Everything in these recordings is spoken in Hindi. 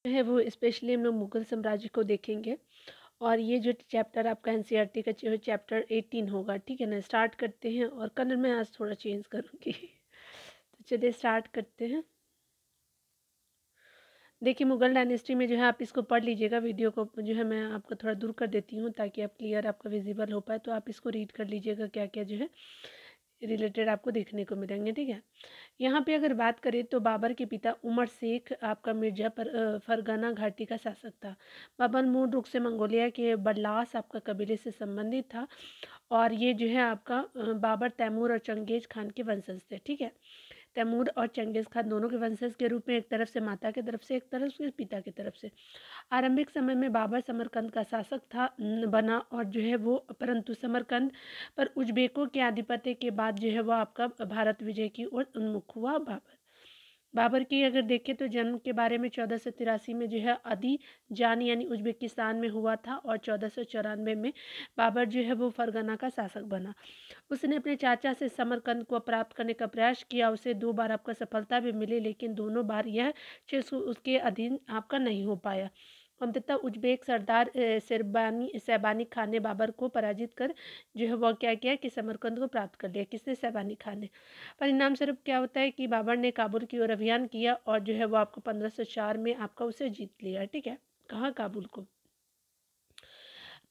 जो है वो स्पेशली हम लोग मुगल साम्राज्य को देखेंगे। और ये जो चैप्टर आपका एनसीईआरटी का जो चैप्टर 18 होगा, ठीक है ना। स्टार्ट करते हैं, और कलर मैं आज थोड़ा चेंज करूँगी तो चलिए स्टार्ट करते हैं। देखिए, मुगल डायनेस्टी में जो है आप इसको पढ़ लीजिएगा। वीडियो को जो है मैं आपको थोड़ा दूर कर देती हूँ ताकि आप क्लियर आपका विजिबल हो पाए। तो आप इसको रीड कर लीजिएगा, क्या क्या जो है रिलेटेड आपको देखने को मिलेंगे, ठीक है। यहाँ पे अगर बात करें तो बाबर के पिता उमर शेख आपका मिर्जा पर फरगना घाटी का शासक था। बाबर मूल रूप से मंगोलिया के बल्लास आपका कबीले से संबंधित था। और ये जो है आपका बाबर तैमूर और चंगेज खान के वंशज थे, ठीक है। तैमूर और चंगेज खान दोनों के वंशज के रूप में, एक तरफ से माता की तरफ से, एक तरफ से पिता की तरफ से। आरंभिक समय में बाबर समरकंद का शासक बना, और जो है वो, परंतु समरकंद पर उज्बेकों के आधिपत्य के बाद जो है वो आपका भारत विजय की ओर उन्मुख हुआ। बाबर बाबर की अगर देखें तो जन्म के बारे में 1483 में जो है अदी जान यानी उज्बेकिस्तान में हुआ था, और 1494 में बाबर जो है वो फरगना का शासक बना। उसने अपने चाचा से समरकंद को प्राप्त करने का प्रयास किया। उसे 2 बार आपका सफलता भी मिली, लेकिन दोनों बार यह क्षेत्र उसके अधीन आपका नहीं हो पाया। अंततः उज्बेक सरदार सैबानी खान ने बाबर को पराजित कर जो है वह क्या किया कि समरकंद को प्राप्त कर लिया। किसने? सैबानी खान ने। परिणाम स्वरूप क्या होता है कि बाबर ने काबुल की ओर अभियान किया, और जो है वो आपको 1504 में आपका उसे जीत लिया, ठीक है। कहाँ? काबुल को।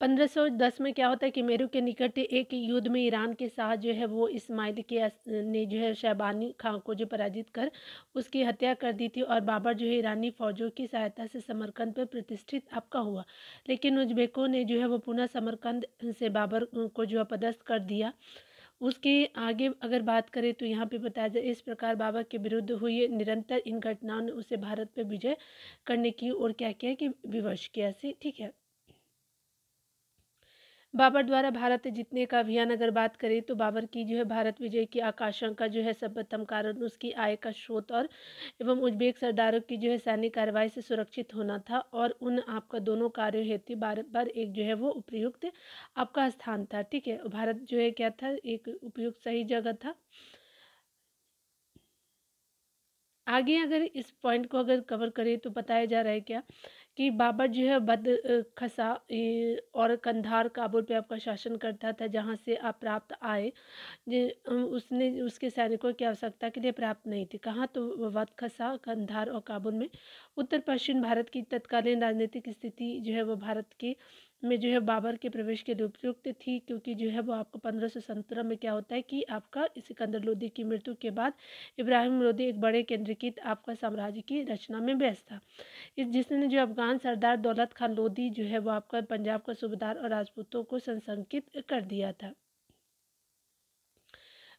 1510 में क्या होता है कि मेरू के निकट एक युद्ध में ईरान के शाह जो है वो इस्माइल ने जो है शैबानी खां को जो पराजित कर उसकी हत्या कर दी थी, और बाबर जो है ईरानी फौजों की सहायता से समरकंद पर प्रतिष्ठित आपका हुआ। लेकिन उज्बेकों ने जो है वो पुनः समरकंद से बाबर को जो है पदस्थ कर दिया। उसके आगे अगर बात करें तो यहाँ पे बताया जाए, इस प्रकार बाबर के विरुद्ध हुई निरंतर इन घटनाओं ने उसे भारत पर विजय करने की ओर क्या किया कि विवश किया से, ठीक है। बाबर द्वारा भारत जीतने का अभियान अगर बात करें तो बाबर की जो है भारत विजय की आकांक्षा जो है सर्वप्रथम कारण उसकी आय का स्रोत और एवं उज्बेक सरदारों की जो है सैनिक कार्रवाई से सुरक्षित होना था, और उन आपका दोनों कार्यों हेतु भारत पर एक जो है वो उपयुक्त आपका स्थान था, ठीक है। भारत जो है क्या था? एक उपयुक्त सही जगह था। आगे अगर इस पॉइंट को अगर कवर करें तो बताया जा रहा है क्या कि बाबर जो है खसा और कंधार काबुल पे आपका शासन करता था, जहाँ से आप प्राप्त आए। उसने उसके सैनिकों की आवश्यकता के लिए प्राप्त नहीं थी। कहाँ? तो खसा, कंधार और काबुल में। उत्तर पश्चिम भारत की तत्कालीन राजनीतिक स्थिति जो है वो भारत की में जो है बाबर के प्रवेश के लिए उपयुक्त थी, क्योंकि जो है वो आपको 1517 में क्या होता है कि आपका सिकंदर लोदी की मृत्यु के बाद इब्राहिम लोदी एक बड़े केंद्रीकृत आपका साम्राज्य की रचना में व्यस्त था। इस जिसने जो अफ़गान सरदार दौलत खान लोदी जो है वो आपका पंजाब का सूबेदार और राजपूतों को संसंकित कर दिया था।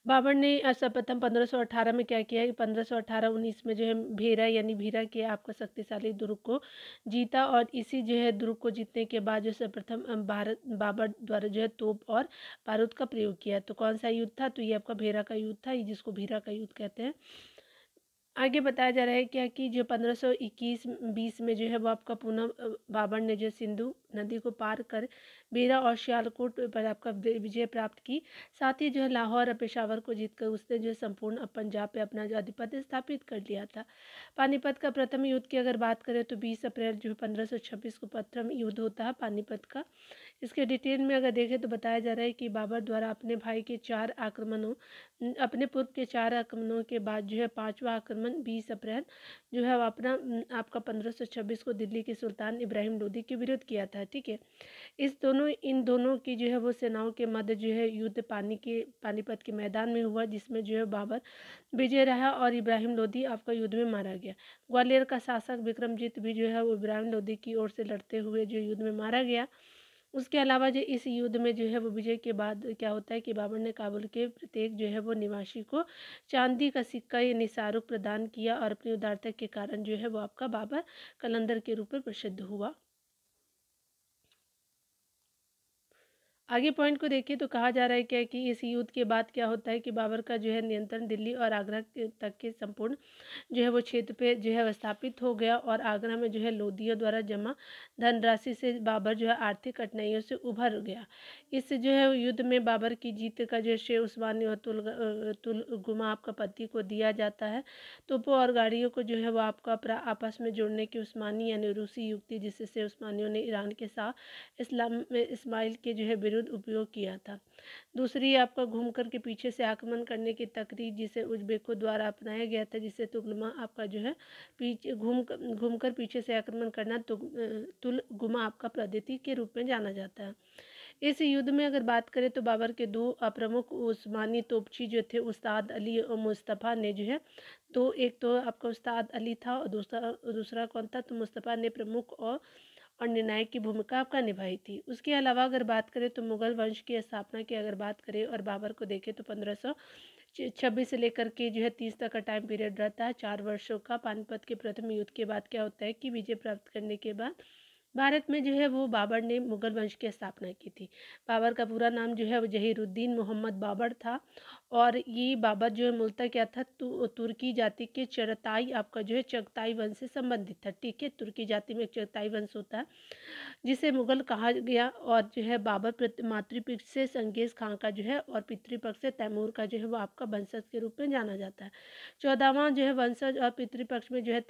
बाबर ने सर्वप्रथम 1518 में क्या किया कि 1518-19 में जो है भेरा यानी भीरा के आपका शक्तिशाली दुर्ग को जीता, और इसी जो है दुर्ग को जीतने के बाद जो सर्वप्रथम भारत बाबर द्वारा जो है तोप और बारूद का प्रयोग किया। तो कौन सा युद्ध था? तो ये आपका भेरा का युद्ध था, ये जिसको भीरा का युद्ध कहते हैं। आगे बताया जा रहा है क्या कि जो 1521-20 में जो है वो आपका पुनः बाबर ने जो सिंधु नदी को पार कर बेरा और सियालकोट पर आपका विजय प्राप्त की। साथ ही जो है लाहौर और पेशावर को जीतकर उसने जो है संपूर्ण पंजाब पे अपना जो आधिपत्य स्थापित कर लिया था। पानीपत का प्रथम युद्ध की अगर बात करें तो 20 अप्रैल जो है 1526 को प्रथम युद्ध होता है पानीपत का। इसके डिटेल में अगर देखें तो बताया जा रहा है कि बाबर द्वारा अपने पूर्व के 4 आक्रमणों के बाद जो है 5वां आक्रमण 20 अप्रैल जो है वो अपना आपका 1526 को दिल्ली के सुल्तान इब्राहिम लोदी के विरुद्ध किया था, ठीक है। इन दोनों की जो है वो सेनाओं के मध्य जो है युद्ध पानीपत के मैदान में हुआ, जिसमें जो है बाबर विजय रहा और इब्राहिम लोदी आपका युद्ध में मारा गया। ग्वालियर का शासक विक्रमजीत भी जो है वो इब्राहिम लोदी की ओर से लड़ते हुए जो युद्ध में मारा गया। उसके अलावा जो इस युद्ध में जो है वो विजय के बाद क्या होता है कि बाबर ने काबुल के प्रत्येक जो है वो निवासी को चांदी का सिक्का यानी शाहरुख प्रदान किया, और अपनी उदारता के कारण जो है वो आपका बाबर कलंदर के रूप में प्रसिद्ध हुआ। आगे पॉइंट को देखिए तो कहा जा रहा है क्या कि इस युद्ध के बाद क्या होता है कि बाबर का जो है नियंत्रण दिल्ली और आगरा तक के संपूर्ण जो है वो क्षेत्र पे जो है स्थापित हो गया, और आगरा में जो है लोदियों द्वारा जमा धनराशि से बाबर जो है आर्थिक कठिनाइयों से उभर गया। इस जो है युद्ध में बाबर की जीत का जो शेर उस्मानी और तुलगुमा आपका पति को दिया जाता है। तोपों और गाड़ियों को जो है वो आपका आपस में जोड़ने की उस्मानी यानी रूसी युक्ति, जिससे उस्मानियों ने ईरान के साथ इस्लाम में इस्माइल के जो है विरुद्ध उपयोग किया था। दूसरी आपका घूमकर के पीछे से आक्रमण करने की तकनीक, जिसे उज़्बेकों द्वारा अपनाया गया था, जिससे तुगलमा आपका जो है पीछे घूमकर पीछे से आक्रमण करना तुलगुमा आपका पद्धति के रूप में जाना जाता है। इस युद्ध में अगर बात करें तो बाबर के दो प्रमुख उस्मानी तोपची जो थे, उस्ताद अली और मुस्तफ़ा ने जो है तो एक तो आपका उस्ताद अली था और दूसरा दूसरा कौन था, तो मुस्तफ़ा ने प्रमुख और निर्णायक की भूमिका आपका निभाई थी। उसके अलावा अगर बात करें तो मुगल वंश की स्थापना की अगर बात करें और बाबर को देखें तो 1526 से लेकर के जो है 30 तक का टाइम पीरियड रहता है, 4 वर्षों का। पानीपत के प्रथम युद्ध के बाद क्या होता है कि विजय प्राप्त करने के बाद भारत में जो है वो बाबर ने मुगल वंश की स्थापना की थी। बाबर का पूरा नाम जो है वो जहीरुद्दीन मोहम्मद बाबर था, और ये बाबर जो है मूलतः क्या था, तुर्की जाति के चगताई आपका जो है चगताई वंश से संबंधित था। ठीक है, तुर्की जाति में एक चगताई वंश होता है जिसे मुगल कहा गया, और जो है बाबर मातृपक्ष से चंगेज खां का जो है और पितृपक्ष से तैमूर का जो है वो आपका वंशज के रूप में जाना जाता है। 14वां जो है वंशज और पितृपक्ष में जो है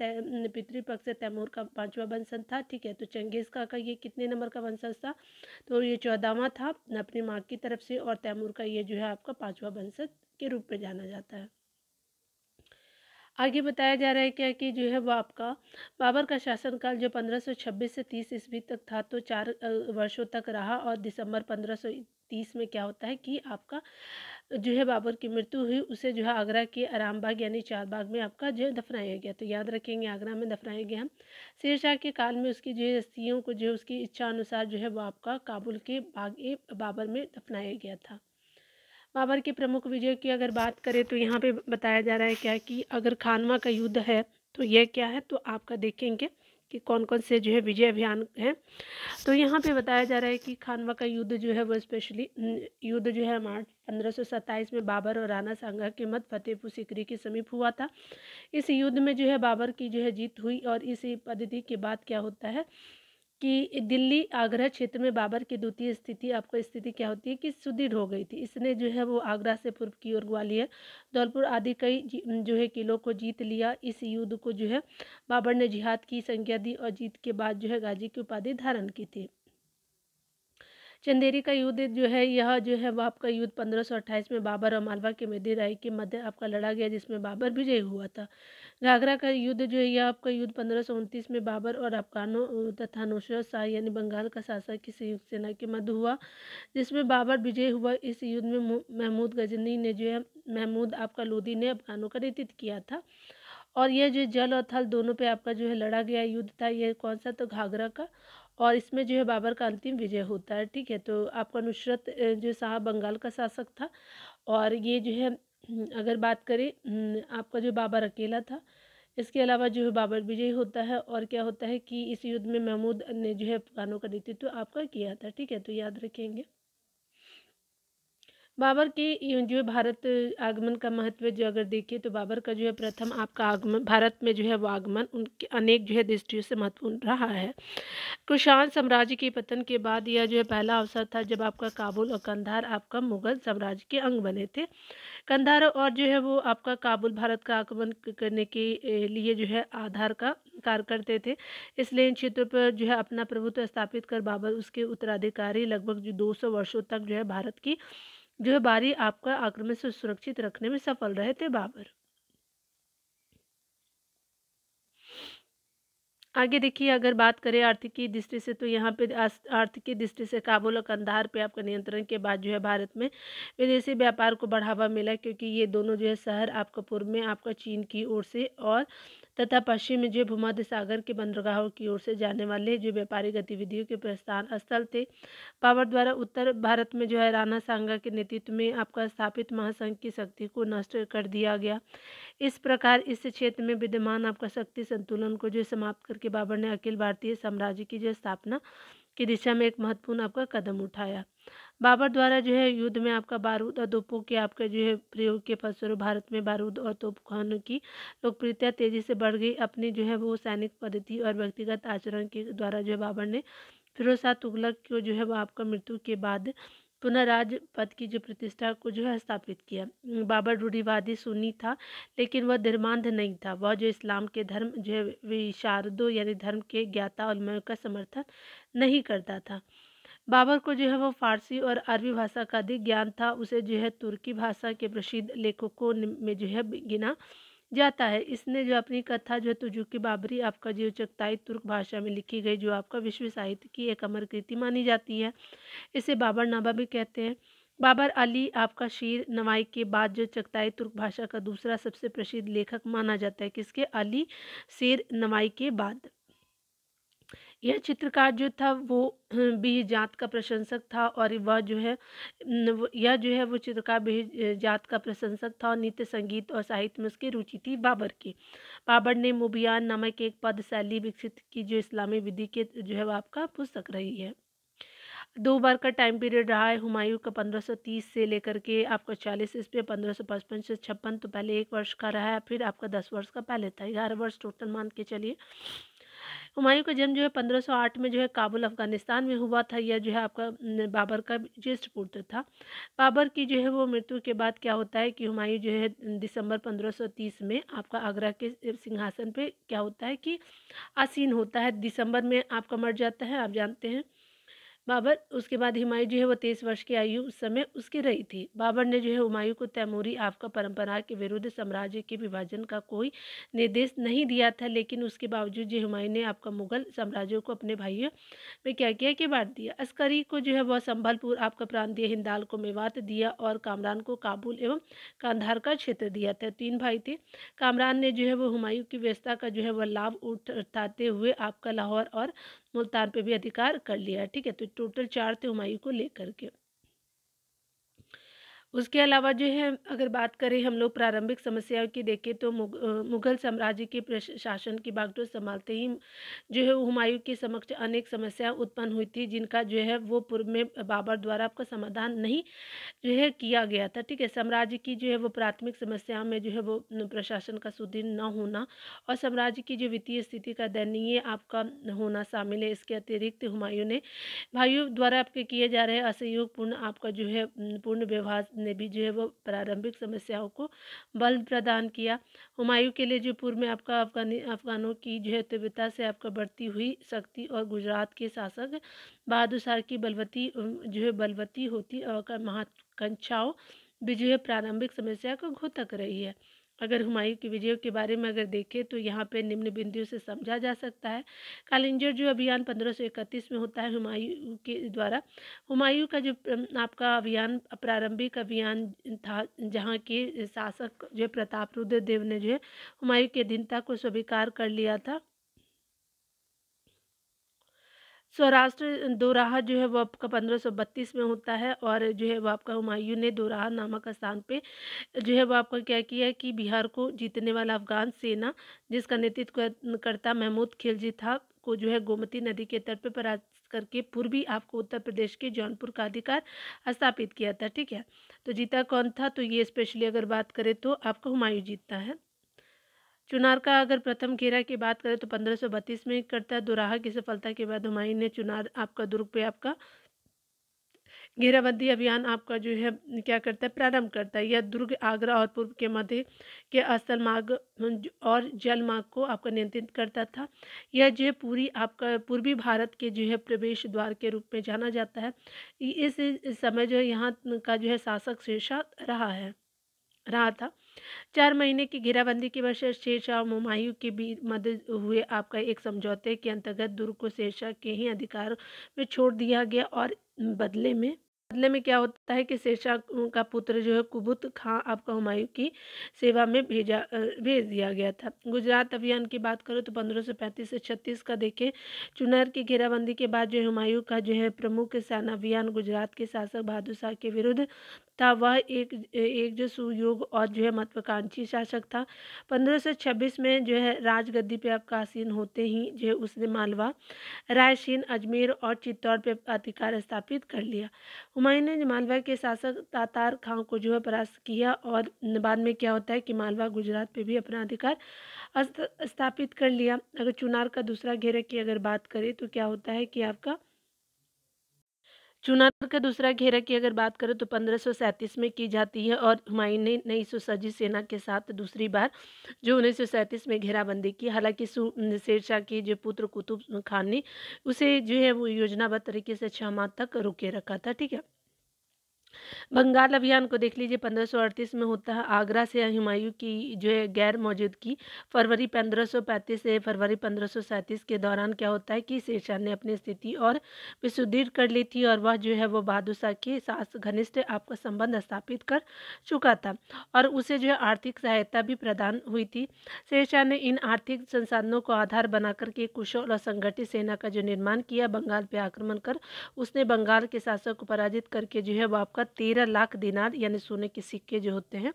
पितृपक्ष से तैमूर का 5वां वंशज था। ठीक है, तो चंगेज खां का ये कितने नंबर का वंशज था, तो ये 14वां था अपनी माँ की तरफ से, और तैमूर का ये जो है आपका 5वां वंशज के रूप में जाना जाता है। आगे बताया जा रहा है क्या कि जो है वो आपका बाबर का शासनकाल जो 1526 से 30 ईस्वी तक था, तो 4 वर्षों तक रहा, और दिसंबर 1530 में क्या होता है कि आपका जो है बाबर की मृत्यु हुई। उसे जो है आगरा के आरामबाग यानी चारबाग में आपका जो है दफनाया गया। तो याद रखेंगे आगरा में दफनाया गया। शेरशाह के काल में उसकी जो है अस्थियों को जो उसकी इच्छा अनुसार जो है वो आपका काबुल के बाग ए बाबर में दफनाया गया था। बाबर के प्रमुख विजय की अगर बात करें तो यहाँ पे बताया जा रहा है क्या कि अगर खानवा का युद्ध है तो यह क्या है, तो आपका देखेंगे कि कौन कौन से जो है विजय अभियान है। तो यहाँ पे बताया जा रहा है कि खानवा का युद्ध जो है वो स्पेशली युद्ध जो है मार्च 1527 में बाबर और राणा सांगा के मध्य फतेहपुर सीकरी के समीप हुआ था। इस युद्ध में जो है बाबर की जो है जीत हुई, और इस पद्धति के बाद क्या होता है कि दिल्ली आगरा क्षेत्र में बाबर की द्वितीय स्थिति आपको स्थिति क्या होती है कि सुदृढ़ हो गई थी। इसने जो है वो आगरा से पूर्व की ओर ग्वालियर, धौलपुर आदि कई जो है किलों को जीत लिया। इस युद्ध को जो है बाबर ने जिहाद की संज्ञा दी, और जीत के बाद जो है गाजी की उपाधि धारण की थी। चंदेरी का युद्ध जो है यह जो है वह आपका युद्ध 1528 में बाबर और मालवा के मेदे राय के मध्य आपका लड़ा गया, जिसमें बाबर विजयी हुआ था। घाघरा का युद्ध जो है यह आपका युद्ध 1529 में बाबर और अफगानों तथा नुसरत शाह यानी बंगाल का शासक की संयुक्त सेना के मध्य हुआ, जिसमें बाबर विजय हुआ। इस युद्ध में महमूद गजनी ने जो है महमूद आपका लोदी ने अफगानों का नेतृत्व किया था, और यह जो जल और थल दोनों पे आपका जो है लड़ा गया युद्ध था। यह कौन सा, तो घाघरा का, और इसमें जो है बाबर का अंतिम विजय होता है। ठीक है, तो आपका नुसरत जो शाह बंगाल का शासक था, और ये जो है अगर बात करें आपका जो बाबर अकेला था। इसके अलावा जो है बाबर विजयी होता है, और क्या होता है कि इस युद्ध में महमूद ने जो है अफगानों का नेतृत्व आपका किया था। ठीक है, तो याद रखेंगे। बाबर के जो है भारत आगमन का महत्व जो अगर देखें तो बाबर का जो है प्रथम आपका आगमन भारत में जो है वो आगमन उनके अनेक जो है दृष्टियों से महत्वपूर्ण रहा है। कुषाण साम्राज्य के पतन के बाद यह जो है पहला अवसर था जब आपका काबुल और कंधार आपका मुगल साम्राज्य के अंग बने थे। कंधार और जो है वो आपका काबुल भारत का आक्रमण करने के लिए जो है आधार का कार्य करते थे। इसलिए इन क्षेत्रों पर जो है अपना प्रभुत्व स्थापित कर बाबर उसके उत्तराधिकारी लगभग जो 200 वर्षों तक जो है भारत की जो है बारी आपका आक्रमण से सुरक्षित रखने में सफल रहे थे बाबर। आगे देखिए अगर बात करें आर्थिक की दृष्टि से तो यहाँ पे आर्थिक की दृष्टि से काबुल और कंधार पे आपका नियंत्रण के बाद जो है भारत में विदेशी व्यापार को बढ़ावा मिला, क्योंकि ये दोनों जो है शहर आपका पूर्व में आपका चीन की ओर से और तथा पश्चिम में जो भूमध्य सागर के बंदरगाहों की ओर से जाने वाले जो व्यापारी गतिविधियों के प्रस्थान स्थल थे। बाबर द्वारा उत्तर भारत में जो है राणा सांगा के नेतृत्व में आपका स्थापित महासंघ की शक्ति को नष्ट कर दिया गया। इस प्रकार इस क्षेत्र में विद्यमान आपका शक्ति संतुलन को जो समाप्त करके बाबर ने अखिल भारतीय साम्राज्य की जो स्थापना की दिशा में एक महत्वपूर्ण आपका कदम उठाया। बाबर द्वारा जो है युद्ध में आपका बारूद और तोपों के आपका जो है प्रयोग के फलस्वरूप भारत में बारूद और तोपखानों की लोकप्रियता तेजी से बढ़ गई। अपनी जो है वो सैनिक पद्धति और व्यक्तिगत आचरण के द्वारा जो है बाबर ने फिरोज शाह तुगलक को जो है वो आपका मृत्यु के बाद पुनः राजपद की जो प्रतिष्ठा को जो है स्थापित किया। बाबर रूढ़िवादी सुन्नी था, लेकिन वह धर्मांध नहीं था। वह जो इस्लाम के धर्म जो है विशारदों यानी धर्म के ज्ञाता उलमाओं का समर्थन नहीं करता था। बाबर को जो है वो फारसी और अरबी भाषा का अधिक ज्ञान था। उसे जो है तुर्की भाषा के प्रसिद्ध लेखकों में जो है गिना जाता है। इसने जो अपनी कथा जो है तुजुकी बाबरी आपका जो चगताई तुर्क भाषा में लिखी गई, जो आपका विश्व साहित्य की एक अमर कृति मानी जाती है। इसे बाबरनामा भी कहते हैं। बाबर अली आपका शीर नवाई के बाद जो चगताई तुर्क भाषा का दूसरा सबसे प्रसिद्ध लेखक माना जाता है। किसके? अली शेर नवाई के बाद। यह चित्रकार जो था वो भी जात का प्रशंसक था, और वह जो है यह जो है वो चित्रकार भी जात का प्रशंसक था, और नृत्य संगीत और साहित्य में उसकी रुचि थी बाबर की। बाबर ने मुबियान नामक एक पद शैली विकसित की, जो इस्लामी विधि के जो है वो आपका पुस्तक रही है। 2 बार का टाइम पीरियड रहा है हुमायूं का, 1530 से लेकर के आपका 40 ईस्वी, 1555 से 56, तो पहले 1 वर्ष का रहा है, फिर आपका 10 वर्ष का पहले था, 11 वर्ष टोटल मान के चलिए। हुमायूं का जन्म जो है 1508 में जो है काबुल अफगानिस्तान में हुआ था। यह जो है आपका बाबर का ज्येष्ठ पुत्र था। बाबर की जो है वो मृत्यु के बाद क्या होता है कि हुमायूं जो है दिसंबर 1530 में आपका आगरा के सिंहासन पे क्या होता है कि आसीन होता है। दिसंबर में आपका मर जाता है, आप जानते हैं बाबर। उसके बाद हुमायूं जो है वो 23 वर्ष की आयु उस समय उसकी रही थी। बाबर ने जो है हुमायूं को तैमूरी आपका परंपरा के विरुद्ध साम्राज्य के विभाजन का कोई निर्देश नहीं दिया था, लेकिन उसके बावजूद जो हुमायूं ने आपका मुगल साम्राज्य को अपने भाइयों में क्या किया कि बांट दिया। अस्करी को जो है वह संभलपुर आपका प्रांत दिया, हिंदाल को मेवात दिया, और कामरान को काबुल एवं कांधार का क्षेत्र दिया था। 3 भाई थे। कामरान ने जो है वो हुमायूं की व्यवस्था का जो है वह लाभ उठाते हुए आपका लाहौर और मुल्तान पे भी अधिकार कर लिया। ठीक है, तो टोटल 4 थे हुमायूं को लेकर के। उसके अलावा जो है अगर बात करें हम लोग प्रारंभिक समस्याओं की देखें, तो मुगल साम्राज्य के शासन की बागडोर संभालते ही जो है हुमायूं के समक्ष अनेक समस्याएं उत्पन्न हुई थी, जिनका जो है वो पूर्व में बाबर द्वारा आपका समाधान नहीं जो है किया गया था। ठीक है, साम्राज्य की जो है वो प्राथमिक समस्याओं में जो है वो प्रशासन का सुदृढ़ न होना और साम्राज्य की जो वित्तीय स्थिति का दयनीय आपका होना शामिल है। इसके अतिरिक्त हुमायूं ने भाइयों द्वारा आपके किए जा रहे असहयोगपूर्ण आपका जो है पूर्ण व्यवहार ने भी जो है वो प्रारंभिक समस्याओं को बल प्रदान किया। हुमायूं के लिए जो पूर्व में आपका अफगानों की जो है तीव्रता से आपका बढ़ती हुई शक्ति और गुजरात के शासक बहादुर शाह की जो है बलवती होती और महत्वाकांक्षाओं भी जो है प्रारंभिक समस्या को घोतक रही है। अगर हुमायूं की विजयों के बारे में अगर देखें तो यहाँ पे निम्न बिंदुओं से समझा जा सकता है। कालिंजर जो अभियान 1531 में होता है हुमायूं के द्वारा। हुमायूं का जो आपका अभियान प्रारंभिक अभियान था, जहाँ के शासक जो प्रतापरुद्र देव ने जो है हुमायूं की अधीनता को स्वीकार कर लिया था। सौराष्ट्र दोराहा जो है वो आपका 1532 में होता है, और जो है वो आपका हुमायूं ने दोराहा नामक स्थान पे जो है वो आपका क्या किया कि बिहार को जीतने वाला अफगान सेना जिसका नेतृत्व करता महमूद खिलजी था को जो है गोमती नदी के तट पर परास्त करके पूर्वी आपको उत्तर प्रदेश के जौनपुर का अधिकार स्थापित किया था। ठीक है, तो जीता कौन था? तो ये स्पेशली अगर बात करें तो आपका हुमायूं जीतता है। चुनार का अगर प्रथम घेरा की बात करें तो 1532 में करता है। दोराहा की सफलता के बाद हुमायूं ने चुनार आपका दुर्ग पे आपका घेराबंदी अभियान आपका जो है क्या करता है प्रारंभ करता है। यह दुर्ग आगरा और पूर्व के मध्य के स्थल मार्ग और जल मार्ग को आपका नियंत्रित करता था। यह जो है पूरी आपका पूर्वी भारत के जो है प्रवेश द्वार के रूप में जाना जाता है। इस समय जो है यहाँ का जो है शासक शेरशाह रहा था। 4 महीने की घेराबंदी के बाद शेरशाह और हुमायूं के बीच मध्य हुए आपका एक समझौते के अंतर्गत दुर्ग को शेरशाह के ही अधिकार में छोड़ दिया गया, और बदले में क्या होता है कि शेरशाह का पुत्र जो है कुबुत खां आपका हुमायूं की सेवा में भेज दिया गया था। गुजरात अभियान की बात करो तो 1535 से 36 का देखें। चुनार की घेराबंदी के बाद जो हुमायूं का जो है प्रमुख सेना अभियान गुजरात के शासक बहादुर शाह के विरुद्ध था वह एक जो सुयोग और जो है महत्वाकांक्षी शासक था। 1526 में जो है राजगद्दी पे आपका आसीन होते ही जो है उसने मालवा, रायसेन, अजमेर और चित्तौड़ पे अधिकार स्थापित कर लिया। हुमायूं ने मालवा के शासक तातार खां को जो है परास्त किया और बाद में क्या होता है कि मालवा गुजरात पे भी अपना अधिकार स्थापित कर लिया। अगर चुनार का दूसरा घेरे की अगर बात करें तो क्या होता है कि आपका चुनार का दूसरा घेरा की अगर बात करें तो 1537 में की जाती है और हुमायूं ने नई सुसज्जित सेना के साथ दूसरी बार जो 1937 में घेराबंदी की। हालांकि शेरशाह के जो पुत्र कुतुब खान ने उसे जो है वो योजनाबद्ध तरीके से 6 माह तक रोके रखा था। ठीक है। बंगाल अभियान को देख लीजिए, 1538 में होता है। आगरा से हुमायूं की जो है गैर मौजूदगी फरवरी 1535 से फरवरी 1537 के दौरान क्या होता है कि शेरशाह ने अपनी स्थिति और भी सुदृढ़ कर ली थी और वह जो है वो बहादुर शाह के साथ घनिष्ठ आपका संबंध स्थापित कर चुका था और उसे जो है आर्थिक सहायता भी प्रदान हुई थी। शेरशाह ने इन आर्थिक संसाधनों को आधार बनाकर के कुशल और संगठित सेना का जो निर्माण किया। बंगाल पे आक्रमण कर उसने बंगाल के शासक को पराजित करके जो है वो आपका 13 लाख दिनार यानी सोने के सिक्के जो होते हैं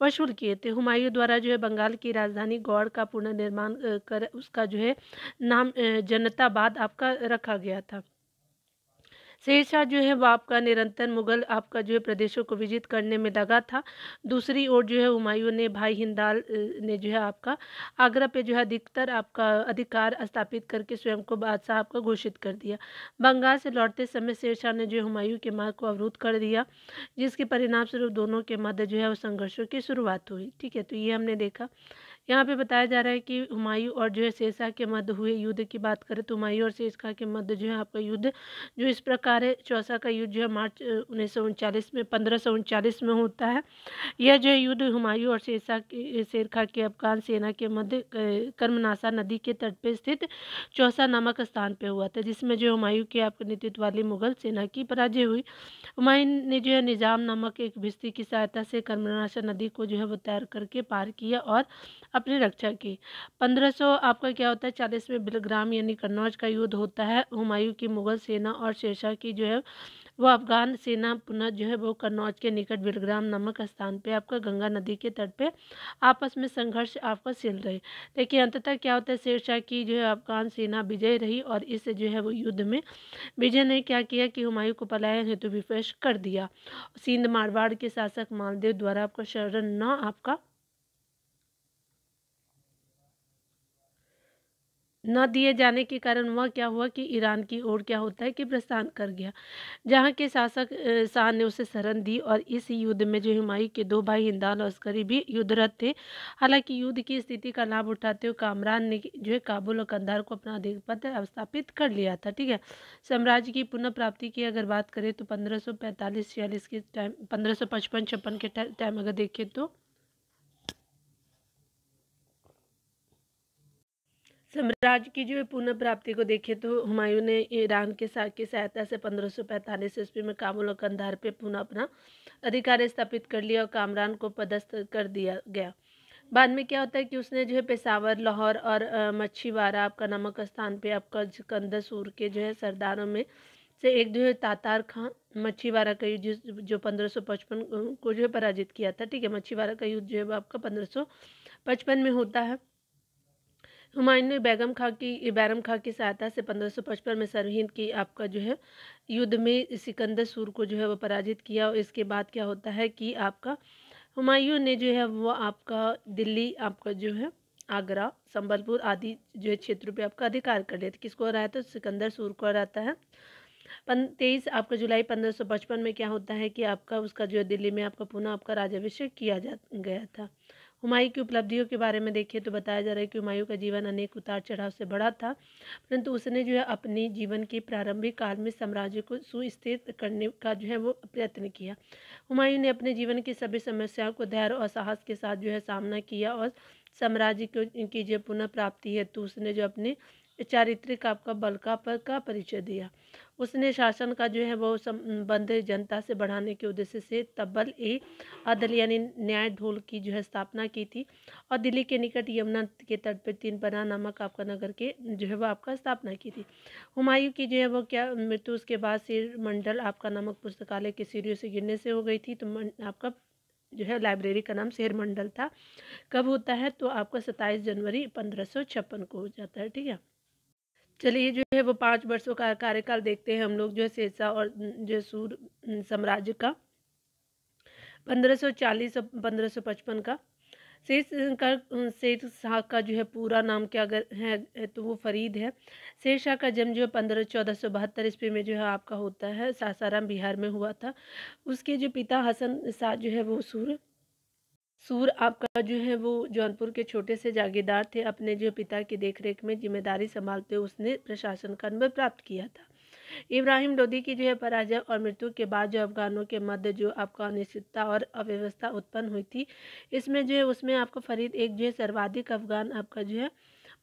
वसूल किए थे। हुमायूं द्वारा जो है बंगाल की राजधानी गौड़ का पुनर्निर्माण कर उसका जो है नाम जनताबाद आपका रखा गया था। शेरशाह जो है वो आपका निरंतर मुगल आपका जो है प्रदेशों को विजित करने में लगा था। दूसरी ओर जो है हुमायूं ने भाई हिंदाल ने जो है आपका आगरा पे जो है अधिकतर आपका अधिकार स्थापित करके स्वयं को बादशाह आपका घोषित कर दिया। बंगाल से लौटते समय शेरशाह ने जो है हुमायूं के मार्ग को अवरुद्ध कर दिया, जिसके परिणाम स्वरूप दोनों के मध्य जो है वो संघर्षों की शुरुआत हुई। ठीक है, तो ये हमने देखा। यहाँ पे बताया जा रहा है कि हुमायूं और जो है शेरशाह के मध्य हुए युद्ध की बात करें तो हुमायूं और शेरशाह के मध्य जो है आपका युद्ध जो इस प्रकार है। चौसा का युद्ध जो है मार्च 1939 में 1539 में होता है। यह जो युद्ध हुमायूं और शेरशाह की अफगान सेना के मध्य कर्मनाशा नदी के तट पर स्थित चौसा नामक स्थान पर हुआ था, जिसमें जो हुमायूं के आपके नेतृत्व वाली मुगल सेना की पराजय हुई। हुमायूं ने जो है निजाम नामक एक भिश्ती की सहायता से कर्मनाशा नदी को जो है वो तैर करके पार किया और अपनी रक्षा की। 1500 आपका क्या होता है 40 में बिलग्राम यानी कन्नौज का युद्ध होता है। हुमायूं की मुगल सेना और शेरशाह की जो है वो अफगान सेना पुनः जो है वो कन्नौज के निकट बिलग्राम नामक स्थान पे आपका गंगा नदी के तट पे आपस में संघर्ष आपका चल रहे। देखिए अंततः क्या होता है शेरशाह की जो है अफगान सेना विजय रही और इस जो है वो युद्ध में विजय ने क्या किया कि हुमायूं को पलायन हेतु विवश कर दिया। सिंध मारवाड़ के शासक मालदेव द्वारा आपका शरण न आपका न दिए जाने के कारण वह क्या हुआ कि ईरान की ओर क्या होता है कि प्रस्थान कर गया, जहाँ के शासक शाह ने उसे शरण दी और इस युद्ध में जो हुमायूं के दो भाई हिंदाल और अस्करी भी युद्धरत थे। हालांकि युद्ध की स्थिति का लाभ उठाते हुए कामरान ने जो है काबुल और कंधार को अपना अधिपत्य स्थापित कर लिया था। ठीक है, साम्राज्य की पुनः प्राप्ति की अगर बात करें तो 1545-46 के टाइम 1555-56 के टाइम अगर देखें तो साम्राज्य की जो है पुनः प्राप्ति को देखें तो हुमायूं ने ईरान के साथ की सहायता से 1545 ईस्वी में काबुल और कंधार पे पुनः अपना अधिकार स्थापित कर लिया और कामरान को पदस्थ कर दिया गया। बाद में क्या होता है कि उसने जो है पेशावर, लाहौर और मच्छीवाड़ा आपका नामक स्थान पे आपका सिकंदर सूर के जो है सरदारों में से एक जो है तातार खां मच्छीवाड़ा का युद्ध जो 1555 को जो है पराजित किया था। ठीक है, मच्छीवाड़ा का युद्ध जो है वो आपका 1555 में होता है। हुमायूं ने बैरम खां की सहायता से 1555 में सरहिंद की आपका जो है युद्ध में सिकंदर सूर को जो है वो पराजित किया और इसके बाद क्या होता है कि आपका हुमायूं ने जो है वो आपका दिल्ली आपका जो है आगरा, संबलपुर आदि जो है क्षेत्रों पे आपका अधिकार कर लिया था। किसको हराया था? सिकंदर सूर को हराता है। 23 आपका जुलाई 1555 में क्या होता है कि आपका उसका जो है दिल्ली में आपका पुनः आपका राज्याभिषेक किया जा गया था। हुमायूं की उपलब्धियों के बारे में देखिए तो बताया जा रहा है कि हुमायूं का जीवन अनेक उतार चढ़ाव से भरा था, परंतु उसने जो है अपने जीवन के प्रारंभिक काल में साम्राज्य को सुस्थिर करने का जो है वो प्रयत्न किया। हुमायूं ने अपने जीवन की सभी समस्याओं को धैर्य और साहस के साथ जो है सामना किया और साम्राज्य की जो पुनः प्राप्ति हेतु उसने जो अपने चारित्रिक आपका बल का परिचय दिया। उसने शासन का जो है वो संबंध जनता से बढ़ाने के उद्देश्य से तब्बल ए अदल यानी न्याय ढोल की जो है स्थापना की थी और दिल्ली के निकट यमुना के तट पर तीनपन्ना नामक आपका नगर के जो है वो आपका स्थापना की थी। हुमायूं की जो है वो क्या मृत्यु उसके बाद शेर मंडल आपका नामक पुस्तकालय के सीढ़ियों से गिरने से हो गई थी। तो आपका जो है लाइब्रेरी का नाम शेर मंडल था। कब होता है तो आपका 27 जनवरी 1556 को हो जाता है। ठीक है, चलिए जो है वो 5 वर्षों का कार्यकाल देखते हैं हम लोग जो है शेरशाह और जो सूर साम्राज्य का 1540 और 1555 का। शेरशाह का जो है पूरा नाम क्या अगर है तो वो फरीद है। शेरशाह का जन्म जो है 1472 ईस्वी में जो है आपका होता है सासाराम बिहार में हुआ था। उसके जो पिता हसन शाह जो है वो सूर आपका जो है वो जौनपुर के छोटे से जागीरदार थे। अपने जो पिता की देखरेख में जिम्मेदारी संभालते उसने प्रशासन का अनुभव प्राप्त किया था। इब्राहिम लोदी की जो है पराजय और मृत्यु के बाद जो अफगानों के मध्य जो आपका अनिश्चितता और अव्यवस्था उत्पन्न हुई थी, इसमें जो है उसमें आपका फरीद एक जो है सर्वाधिक अफगान आपका जो है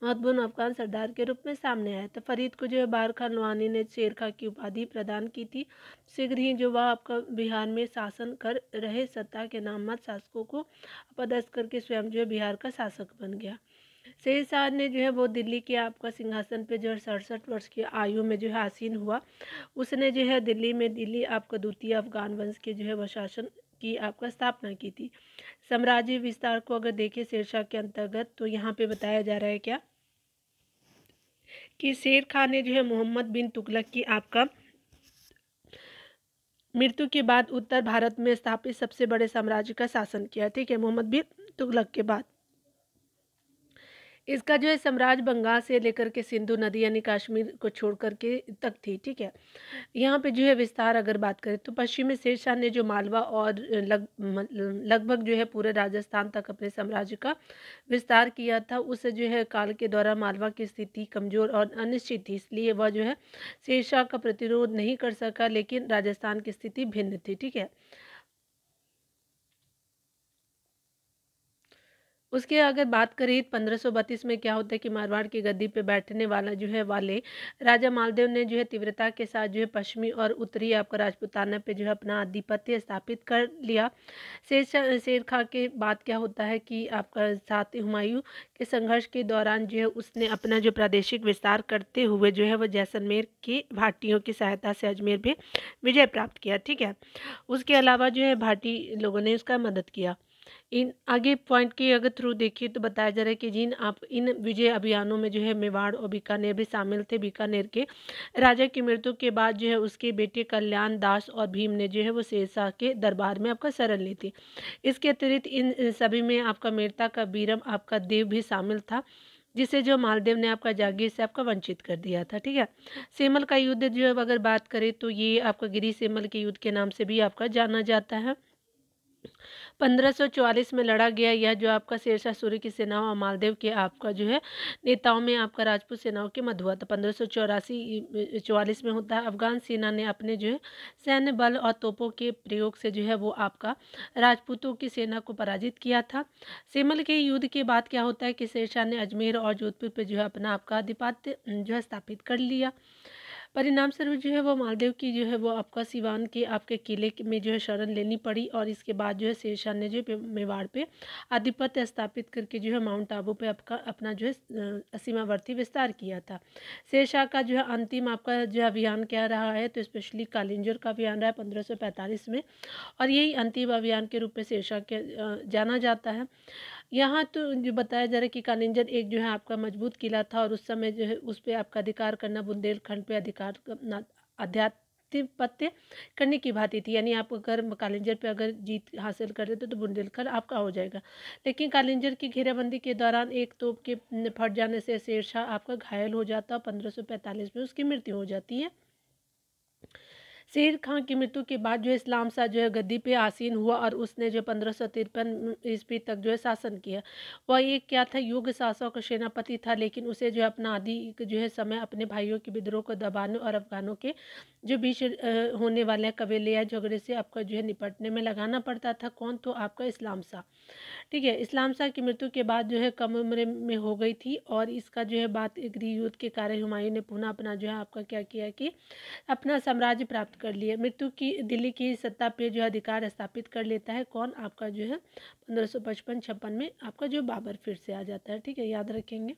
महत्वपूर्ण अफगान सरदार के रूप में सामने आया था। फरीद को जो है बार खान लोहानी ने शेर खां की उपाधि प्रदान की थी। शीघ्र ही जो वह आपका बिहार में शासन कर रहे सत्ता के नाममात्र शासकों को अपदस्थ करके स्वयं जो है बिहार का शासक बन गया। शेरशाह ने जो है वो दिल्ली के आपका सिंहासन पे जो है 67 वर्ष की आयु में जो है आसीन हुआ। उसने जो है दिल्ली आपका द्वितीय अफगान वंश के जो है वह शासन की आपका स्थापना की थी। साम्राज्य विस्तार को अगर देखें शेरशाह के अंतर्गत तो यहाँ पे बताया जा रहा है क्या कि शेर खान ने जो है मोहम्मद बिन तुगलक की आपका मृत्यु के बाद उत्तर भारत में स्थापित सबसे बड़े साम्राज्य का शासन किया। ठीक है, मोहम्मद बिन तुगलक के बाद इसका जो है साम्राज्य बंगाल से लेकर के सिंधु नदी यानी कश्मीर को छोड़ करके तक थी। ठीक है, यहाँ पे जो है विस्तार अगर बात करें तो पश्चिमी शेरशाह ने जो मालवा और लगभग जो है पूरे राजस्थान तक अपने साम्राज्य का विस्तार किया था। उस जो है काल के दौरान मालवा की स्थिति कमजोर और अनिश्चित थी, इसलिए वह जो है शेरशाह का प्रतिरोध नहीं कर सका, लेकिन राजस्थान की स्थिति भिन्न थी। ठीक है, उसके अगर बात करें 1532 में क्या होता है कि मारवाड़ की गद्दी पे बैठने वाला जो है वाले राजा मालदेव ने जो है तीव्रता के साथ जो है पश्चिमी और उत्तरी आपका राजपूताना पे जो है अपना आधिपत्य स्थापित कर लिया। शेर खां के बाद क्या होता है कि आपका साथ हुमायूं के संघर्ष के दौरान जो है उसने अपना जो प्रादेशिक विस्तार करते हुए जो है वह जैसलमेर की भाटियों की सहायता से अजमेर में विजय प्राप्त किया। ठीक है, उसके अलावा जो है भाटी लोगों ने उसका मदद किया। इन आगे पॉइंट के अगर थ्रू देखिए तो बताया जा रहा है कि इन विजय अभियानों में जो है मेवाड़ और बीकानेर भी शामिल थे। बीकानेर के राजा की मृत्यु के बाद जो है उसके बेटे कल्याण दास और भीम ने जो है वो शेरशाह के दरबार में आपका शरण ली थी। इसके अतिरिक्त इन सभी में आपका मेड़ता का बीरम आपका देव भी शामिल था, जिसे जो मालदेव ने आपका जागीर से आपका वंचित कर दिया था। ठीक है, सेमल का युद्ध जो है अगर बात करें तो ये आपका गिरी सेमल के युद्ध के नाम से भी आपका जाना जाता है। 1544 में लड़ा गया यह जो आपका शेरशाह सूरी की सेनाओं और मालदेव के आपका जो है नेताओं में आपका राजपूत सेनाओं के मध्य हुआ था। 1544 में होता है। अफगान सेना ने अपने जो है सैन्य बल और तोपों के प्रयोग से जो है वो आपका राजपूतों की सेना को पराजित किया था। सेमल के युद्ध के बाद क्या होता है कि शेरशाह ने अजमेर और जोधपुर पर जो है अपना आपका आधिपत्य जो है स्थापित कर लिया। परिणाम स्वरूप जो है वो मालदेव की जो है वो आपका सिवान के आपके किले में जो है शरण लेनी पड़ी और इसके बाद जो है शेरशाह ने जो मेवाड़ पे आधिपत्य स्थापित करके जो है माउंट आबू पे आपका अपना जो है सीमावर्ती विस्तार किया था। शेरशाह का जो है अंतिम आपका जो अभियान क्या रहा है तो स्पेशली कालिंजर का अभियान रहा है 1545 में, और यही अंतिम अभियान के रूप में शेरशाह के जाना जाता है। यहाँ तो जो बताया जा रहा है कि कालिंजर एक जो है आपका मजबूत किला था और उस समय जो है उस पर आपका अधिकार करना बुंदेलखंड पे अधिकार करना आध्यात्मिकपत्य करने की भांति थी। यानी आप अगर कालिंजर पे अगर जीत हासिल कर देते तो बुंदेलखंड आपका हो जाएगा। लेकिन कालिंजर की घेराबंदी के दौरान एक तोप के फट जाने से शेरशाह आपका घायल हो जाता है। 1545 में उसकी मृत्यु हो जाती है। शेर खां की मृत्यु के बाद जो इस्लाम शाह जो है गद्दी पे आसीन हुआ और उसने जो 1553 ईस्वी तक जो है शासन किया। वह एक क्या था, युग शासक और सेनापति था, लेकिन उसे जो है अपना आदि जो है समय अपने भाइयों के विद्रोह को दबाने और अफगानों के जो बीच होने वाले कबीले या झगड़े से आपका जो है निपटने में लगाना पड़ता था। कौन? तो आपका इस्लाम शाह। ठीक है। इस्लाम शाह की मृत्यु के बाद जो है कम उम्र में हो गई थी और इसका जो है बात गृह युद्ध के कारण हुमायूं ने पुनः अपना जो है आपका क्या किया कि अपना साम्राज्य प्राप्त कर लिया। मृत्यु की दिल्ली की सत्ता पे जो है अधिकार स्थापित कर लेता है कौन, आपका जो है 1555-56 में आपका जो बाबर फिर से आ जाता है। ठीक है, याद रखेंगे।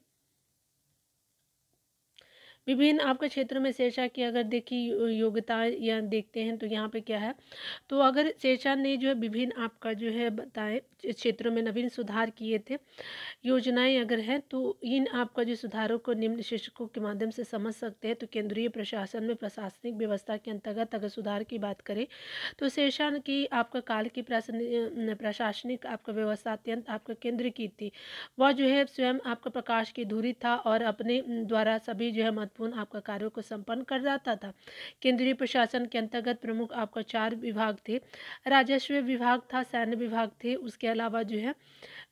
विभिन्न आपके क्षेत्र में शेरशाह की अगर देखिए योग्यता या देखते हैं तो यहाँ पे क्या है, तो अगर शेरशाह ने जो है विभिन्न आपका जो है बताए क्षेत्रों में नवीन सुधार किए थे, योजनाएं अगर हैं तो इन आपका जो सुधारों को निम्न शीर्षकों के माध्यम से समझ सकते हैं। तो केंद्रीय प्रशासन में प्रशासनिक व्यवस्था के अंतर्गत अगर सुधार की बात करें तो शेरशाह की आपका काल की प्रशासनिक आपका व्यवस्था अत्यंत आपका केंद्र की थी। वह जो है स्वयं आपका प्रकाश की धुरी था और अपने द्वारा सभी जो है महत्वपूर्ण आपका कार्यों को संपन्न कर जाता था। केंद्रीय प्रशासन के अंतर्गत प्रमुख आपका 4 विभाग थे। राजस्व विभाग था, सैन्य विभाग थे, उसके अलावा जो है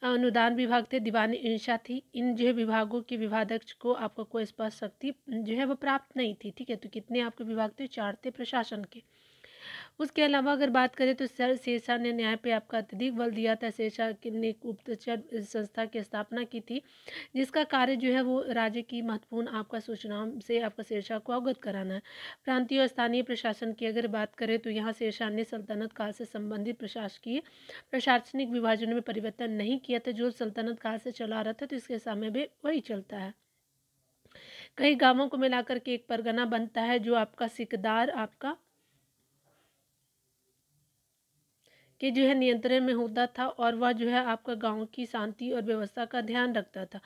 अनुदान विभाग थे, दीवानी इंशा थी। इन जो है विभागों के विभागाध्यक्ष को आपको कोई स्पष्ट शक्ति जो है वो प्राप्त नहीं थी। ठीक है, तो कितने आपके विभाग थे, 4 थे प्रशासन के। उसके अलावा अगर बात करें तो सर शेरशाह ने न्याय पे आपका अत्यधिक बल दिया था। शेरशाह ने गुप्तचर संस्था की स्थापना की थी जिसका कार्य जो है वो राज्य की महत्वपूर्ण आपका सूचनाओं से आपका शेरशाह को अवगत कराना है। प्रांतीय और स्थानीय प्रशासन की अगर बात करें तो यहाँ शेरशाह ने सल्तनत काल से संबंधित प्रशासकीय प्रशासनिक विभाजनों में परिवर्तन नहीं किया था। जो सल्तनत काल से चला रहा था तो इसके समय भी वही चलता है। कई गांवों को मिलाकर के एक परगना बनता है जो आपका सिकदार आपका के जो है नियंत्रण में होता था और वह जो है आपका गांव की शांति और व्यवस्था का ध्यान रखता था।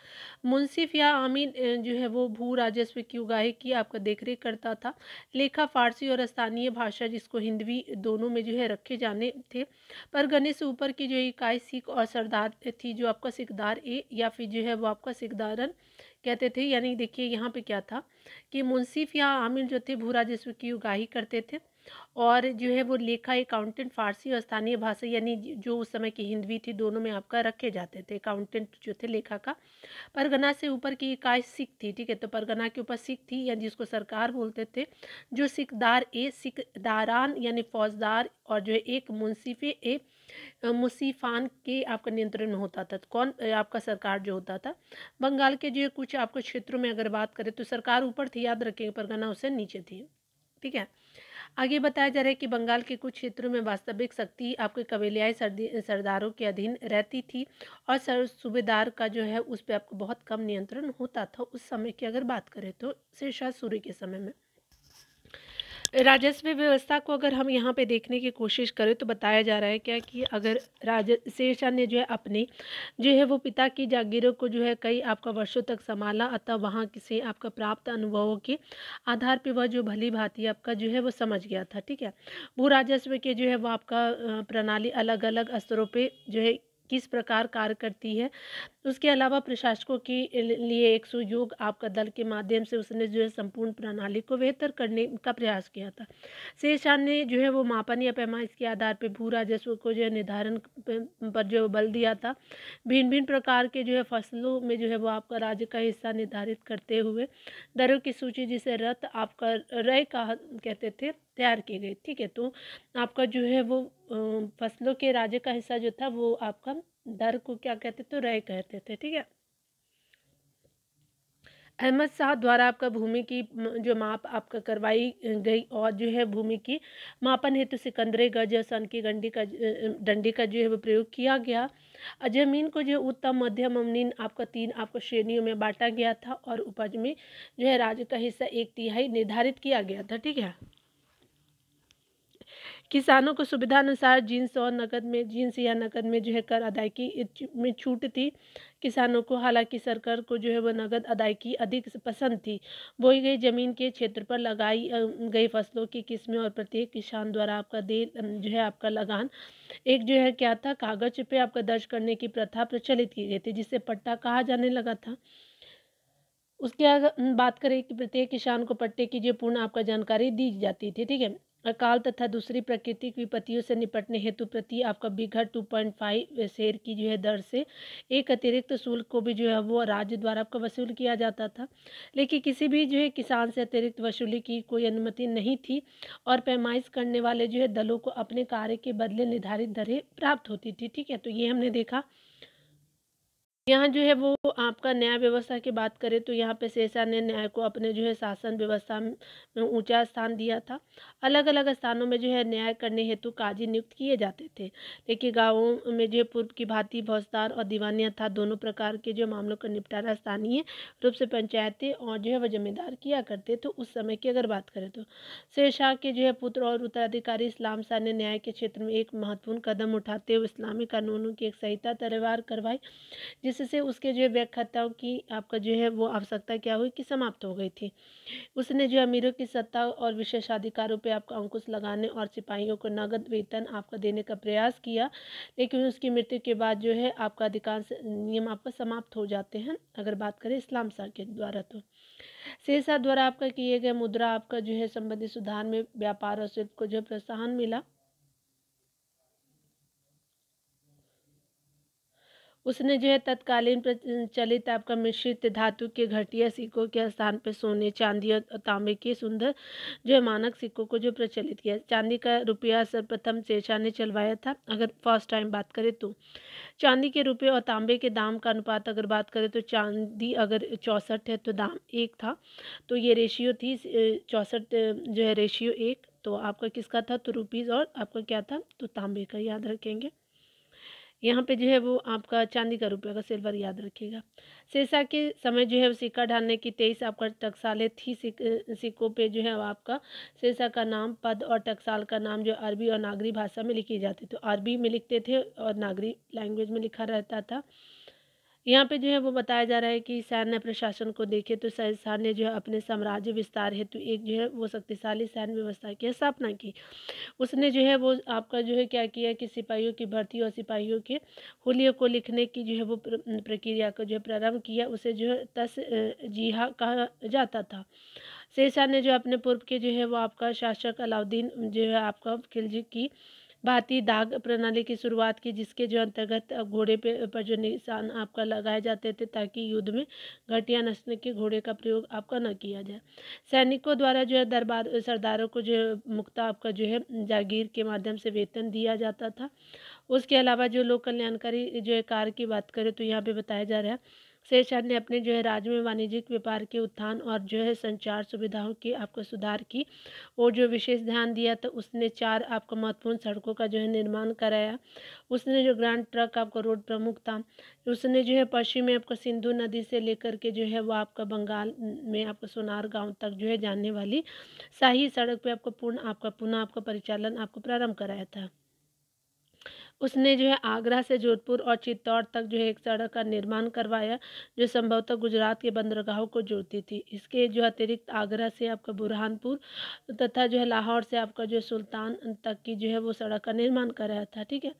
मुंसिफ या आमीन जो है वो भू राजस्व की उगाही की आपका देखरेख करता था। लेखा फारसी और स्थानीय भाषा जिसको हिंदवी दोनों में जो है रखे जाने थे। परगने से ऊपर की जो इकाई सिख और सरदार थी जो आपका सिकदार ए या फिर जो है वो आपका सिकदारन कहते थे। यानी देखिए यहाँ पे क्या था कि मुंसिफ या आमिर जो थे भू राजस्व की उगाही करते थे और जो है वो लेखा अकाउंटेंट फारसी और स्थानीय भाषा यानी जो उस समय की हिंदवी थी दोनों में आपका रखे जाते थे। अकाउंटेंट जो थे लेखा का। परगना से ऊपर की इकाई सिख थी। ठीक है, तो परगना के ऊपर सिख थी या जिसको सरकार बोलते थे। जो सिकदार ए सिकदारान यानी फौजदार और जो है एक मुंसिफे ए मुसीफान के आपका नियंत्रण में होता था। तो कौन आपका सरकार जो होता था। बंगाल के जो कुछ आपको क्षेत्रों में अगर बात करें तो सरकार ऊपर थी, याद रखेंगे, परगना उससे नीचे थी। ठीक है, आगे बताया जा रहा है कि बंगाल के कुछ क्षेत्रों में वास्तविक शक्ति आपके कबीलियाई सरदारों के अधीन रहती थी और सूबेदार का जो है उस पर आपको बहुत कम नियंत्रण होता था। उस समय की अगर बात करें तो शेरशाह सूरी के समय में राजस्व व्यवस्था को अगर हम यहाँ पे देखने की कोशिश करें तो बताया जा रहा है क्या कि अगर शेरशाह ने जो है अपने जो है वो पिता की जागीरों को जो है कई आपका वर्षों तक संभाला, अतः वहाँ से आपका प्राप्त अनुभवों के आधार पे वह जो भली भांति आपका जो है वो समझ गया था। ठीक है, भू राजस्व के जो है वो आपका प्रणाली अलग अलग स्तरों पे जो है किस प्रकार कार्य करती है। उसके अलावा प्रशासकों के लिए एक सुयोग आपका दल के माध्यम से उसने जो है संपूर्ण प्रणाली को बेहतर करने का प्रयास किया था। शेरशाह ने जो है वो मापन या पैमाइश के आधार पर भू राजस्व को जो है निर्धारण पर जो बल दिया था। भिन्न भिन्न प्रकार के जो है फसलों में जो है वो आपका राज्य का हिस्सा निर्धारित करते हुए दरों की सूची जिसे रथ आपका रय कहा कहते थे तैयार की गई। ठीक है, तो आपका जो है वो फसलों के राज्य का हिस्सा जो था वो आपका दर को क्या कहते थे, रय कहते थे। ठीक है, अहमद शाह द्वारा आपका भूमि की जो माप आपका करवाई गई और जो है भूमि की मापन हेतु सिकंदरे गज और सन की डंडी का जो है वो प्रयोग किया गया। जमीन को जो उत्तम मध्यम और निम्न आपका 3 आपको श्रेणियों में बांटा गया था और उपज में जो है राज्य का हिस्सा 1/3 निर्धारित किया गया था। ठीक है, किसानों को सुविधा अनुसार जींस या नकद में जो है कर अदायगी में छूट थी किसानों को। हालांकि सरकार को जो है वह नगद अदायगी अधिक पसंद थी। बोई गई जमीन के क्षेत्र पर लगाई गई फसलों की किस्में और प्रत्येक किसान द्वारा आपका जो है आपका लगान एक जो है क्या था, कागज पे आपका दर्ज करने की प्रथा प्रचलित की गई थी जिसे पट्टा कहा जाने लगा था। उसके अगर बात करें कि प्रत्येक किसान को पट्टे की जो पूर्ण आपका जानकारी दी जाती थी। ठीक है, अकाल तथा दूसरी प्राकृतिक विपत्तियों से निपटने हेतु प्रति आपका बीघा 2.5 शेर की जो है दर से एक अतिरिक्त शुल्क को भी जो है वो राज्य द्वारा आपका वसूल किया जाता था। लेकिन किसी भी जो है किसान से अतिरिक्त वसूली की कोई अनुमति नहीं थी और पैमाइश करने वाले जो है दलों को अपने कार्य के बदले निर्धारित दरें प्राप्त होती थी। ठीक है, तो ये हमने देखा। यहाँ जो है वो आपका न्याय व्यवस्था की बात करें तो यहाँ पे शेषा ने न्याय को अपने जो है शासन व्यवस्था में ऊंचा स्थान दिया था। अलग अलग स्थानों में जो है न्याय करने हेतु काजी नियुक्त किए जाते थे, लेकिन गाँवों में जो है पूर्व की भांति फौजदार और दीवानिया था। दोनों प्रकार के जो मामलों का निपटारा स्थानीय रूप से पंचायतें और जो है वो जमींदार किया करते। तो उस समय की अगर बात करें तो शेरशाह के जो है पुत्र और उत्तराधिकारी इस्लाम शाह ने न्याय के क्षेत्र में एक महत्वपूर्ण कदम उठाते हुए इस्लामी कानूनों की एक संहिता तैयार करवाई, जिससे उसके जो व्याख्याताओं की आपका जो है वो आवश्यकता क्या हुई कि समाप्त हो गई थी। उसने जो अमीरों की सत्ता और विशेषाधिकारों पे आपका अंकुश लगाने और सिपाहियों को नगद वेतन आपका देने का प्रयास किया, लेकिन उसकी मृत्यु के बाद जो है आपका अधिकांश नियम आपका समाप्त हो जाते हैं अगर बात करें इस्लाम शाह के द्वारा। तो शेरशाह द्वारा आपका किए गए मुद्रा आपका जो है संबंधित सुधार में व्यापार और शिल्प को जो है प्रोत्साहन मिला। उसने जो है तत्कालीन चलित आपका मिश्रित धातु के घटिया सिक्कों के स्थान पर सोने, चांदी और तांबे के सुंदर जो है मानक सिक्कों को जो प्रचलित किया। चांदी का रुपया सर्वप्रथम शेरशाह ने चलवाया था अगर फर्स्ट टाइम बात करें तो। चांदी के रुपये और तांबे के दाम का अनुपात अगर बात करें तो चांदी अगर 64 है तो दाम 1 था। तो ये रेशियो थी 64 जो है रेशियो 1। तो आपका किसका था तो रुपीज़ और आपका क्या था तो तांबे का, याद रखेंगे। यहाँ पे जो है वो आपका चांदी का रुपया का सिल्वर याद रखिएगा। शेरशाह के समय जो है वो सिक्का ढालने की 23 आपका टकसालें थी। सिक्कों पे जो है वो आपका शेरशाह का नाम, पद और टकसाल का नाम जो अरबी और नागरी भाषा में लिखी जाती। तो अरबी में लिखते थे और नागरी लैंग्वेज में लिखा रहता था। यहाँ पे जो है वो बताया जा रहा है कि सैन्य प्रशासन को देखें तो शेरशाह ने जो है अपने साम्राज्य विस्तार हेतु एक जो है वो शक्तिशाली सैन्य व्यवस्था की स्थापना की। उसने जो है वो आपका जो है क्या किया कि सिपाहियों की भर्ती और सिपाहियों के हुलिये को लिखने की जो है वो प्रक्रिया को जो है प्रारंभ किया। उसे जो है तसजीहा कहा जाता था। शेरशाह ने जो अपने पूर्व के जो है वो आपका शासक अलाउद्दीन जो है आपका खिलजी की भांति दाग प्रणाली की शुरुआत की, जिसके जो अंतर्गत घोड़े पे पर जो निशान आपका लगाए जाते थे ताकि युद्ध में घटिया नस्ल के घोड़े का प्रयोग आपका न किया जाए। सैनिकों द्वारा जो है दरबार सरदारों को जो है मुक्ता आपका जो है जागीर के माध्यम से वेतन दिया जाता था। उसके अलावा जो लोक कल्याणकारी जो है कार्य की बात करें तो यहाँ पे बताया जा रहा है शेरशाह ने अपने जो है राज्य में वाणिज्यिक व्यापार के उत्थान और जो है संचार सुविधाओं के आपको सुधार की और जो विशेष ध्यान दिया। तो उसने 4 आपका महत्वपूर्ण सड़कों का जो है निर्माण कराया। उसने जो ग्रांड ट्रक आपका रोड प्रमुख था। उसने जो है पश्चिम में आपका सिंधु नदी से लेकर के जो है वो आपका बंगाल में आपका सोनार गांव तक जो है जाने वाली शाही सड़क पे आपको पुनः आपका परिचालन आपको प्रारंभ कराया था। उसने जो है आगरा से जोधपुर और चित्तौड़ तक जो है एक सड़क का निर्माण करवाया, जो संभवतः गुजरात के बंदरगाहों को जोड़ती थी। इसके जो अतिरिक्त आगरा से आपका बुरहानपुर तथा जो है लाहौर से आपका जो सुल्तान तक की जो है वो सड़क का निर्माण कराया था। ठीक है,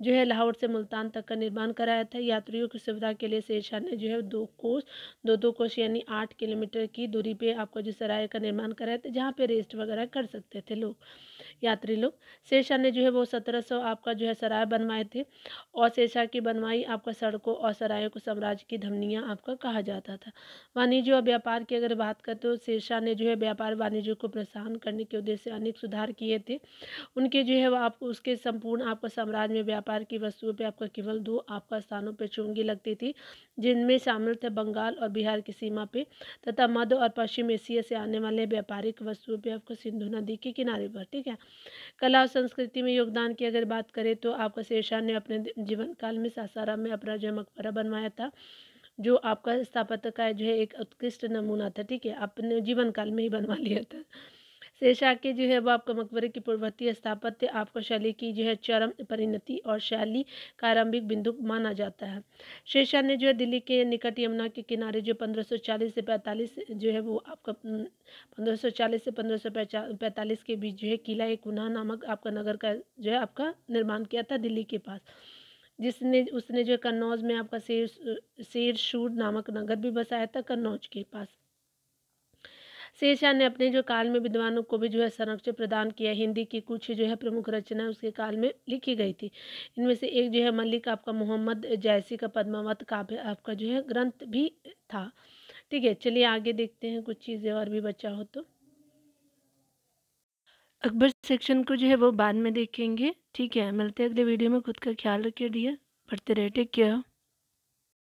जो है लाहौर से मुल्तान तक का निर्माण कराया था। यात्रियों की सुविधा के लिए शेरशाह ने जो है 2 कोस यानी 8 किलोमीटर की दूरी पे आपका जो सराय का निर्माण कराया था, जहाँ पे रेस्ट वगैरह कर सकते थे लोग, यात्री लोग। शेरशाह ने जो है वो 1700 आपका जो है सराय बनवाए थे और शेरशाह की बनवाई आपका सड़कों और सरायों को साम्राज्य की धमनियाँ आपका कहा जाता था। वाणिज्य और व्यापार की अगर बात करें तो शेरशाह ने जो है व्यापार वाणिज्य को प्रोत्साहन करने के उद्देश्य से अनेक सुधार किए थे। उनके जो है वो आपको उसके संपूर्ण आपका साम्राज्य में व्यापार की वस्तुओं पे आपका केवल 2 आपका स्थानों पे चुंगी लगती थी, जिनमें शामिल थे बंगाल और बिहार की सीमा पे तथा मध्य और पश्चिम एशिया से आने वाले व्यापारिक वस्तुओं पे आपको सिंधु नदी के किनारे पर। ठीक है, कला और संस्कृति में योगदान की अगर बात करें तो आपका शेरशाह ने अपने जीवन काल में सासाराम में अपना जो मकबरा बनवाया था, जो आपका स्थापत्य का जो है एक उत्कृष्ट नमूना था। ठीक है, अपने जीवन काल में ही बनवा लिया था। शेरशाह के जो है वो आपका मकबरे की पूर्ववर्ती स्थापत्य आपको शैली की जो है चरम परिणति और शैली का आरंभिक बिंदु माना जाता है। शेरशाह ने जो है दिल्ली के निकट यमुना के किनारे जो 1540 से 45 जो है वो आपका 1540 से 1545 के बीच जो है किला एक गुना नामक आपका नगर का जो है आपका निर्माण किया था दिल्ली के पास, जिसने उसने जो कन्नौज में आपका शेरशूर नामक नगर भी बसाया था कन्नौज के पास। शेरशाह ने अपने जो काल में विद्वानों को भी जो है संरक्षण प्रदान किया। हिंदी की कुछ जो है प्रमुख रचनाएं उसके काल में लिखी गई थी। इनमें से एक जो है मल्लिक आपका मोहम्मद जैसी का पद्मावत काव्य आपका जो है ग्रंथ भी था। ठीक है, चलिए आगे देखते हैं, कुछ चीज़ें और भी बचा हो तो। अकबर सेक्शन को जो है वो बाद में देखेंगे। ठीक है, मिलते हैं अगले वीडियो में। खुद का ख्याल रखिए डियर, पढ़ते रहे, टेक केयर।